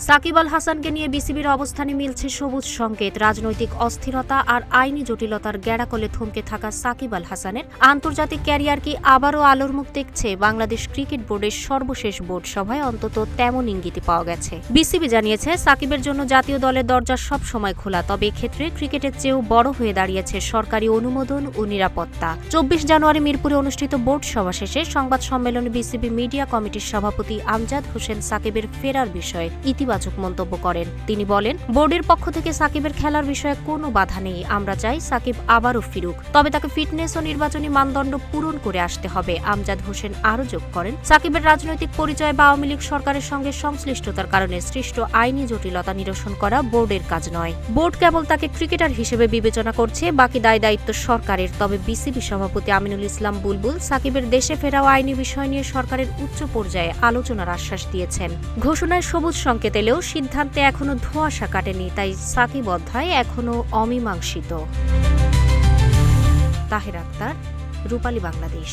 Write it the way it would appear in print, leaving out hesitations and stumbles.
সাকিব আল হাসানকে নিয়ে বিসিবির অবস্থানে মিলছে সবুজ সংকেত। রাজনৈতিক অস্থিরতা আর আইনি জটিলতার গ্যাড়াকলে থমকে থাকা সাকিব আল হাসানের আন্তর্জাতিক ক্যারিয়ার কি আবারও আলোর মুখ দেখছে? বাংলাদেশ ক্রিকেট বোর্ডের সর্বশেষ বোর্ড সভায় অন্তত তেমন ইঙ্গিতই পাওয়া গেছে। বিসিবি জানিয়েছে, সাকিবের জন্য জাতীয় দলের দরজা সব সময় খোলা, তবে এক্ষেত্রে ক্রিকেটের চেয়েও বড় হয়ে দাঁড়িয়েছে সরকারি অনুমোদন ও নিরাপত্তা। ২৪ জানুয়ারি মিরপুরে অনুষ্ঠিত বোর্ড সভা শেষে সংবাদ সম্মেলনে বিসিবি মিডিয়া কমিটির সভাপতি আমজাদ হোসেন সাকিবের ফেরার বিষয়ে ইতিবাচক মন্তব্য করেন। তিনি বলেন, বোর্ডের পক্ষ থেকে সাকিবের খেলার বিষয়ে কোনো বাধা নেই। আমরা চাই সাকিব আবারও ফিরুক, তবে তাকে ফিটনেস ও নির্বাচনী মানদণ্ড পূরণ করে আসতে হবে। আমজাদ হোসেন আরও যোগ করেন, সাকিবের রাজনৈতিক পরিচয় বা আওয়ামী লীগ সরকারের সঙ্গে সংশ্লিষ্টতার কারণে সৃষ্ট আইনি জটিলতা নিরসন করা বোর্ডের কাজ নয়। বোর্ড কেবল তাকে ক্রিকেটার হিসেবে বিবেচনা করছে, বাকি দায় দায়িত্ব সরকারের। তবে বিসিবি সভাপতি আমিনুল ইসলাম বুলবুল সাকিবের দেশে ফেরাও আইনি বিষয় নিয়ে সরকারের উচ্চ পর্যায়ে আলোচনার আশ্বাস দিয়েছেন। ঘোষণায় সবুজ সংকেত এলেও সিদ্ধান্তে এখনো ধোঁয়াশা কাটেনি, তাই সাকিব অধ্যায় এখনো অমীমাংসিত। তাহের আক্তার, রূপালী বাংলাদেশ।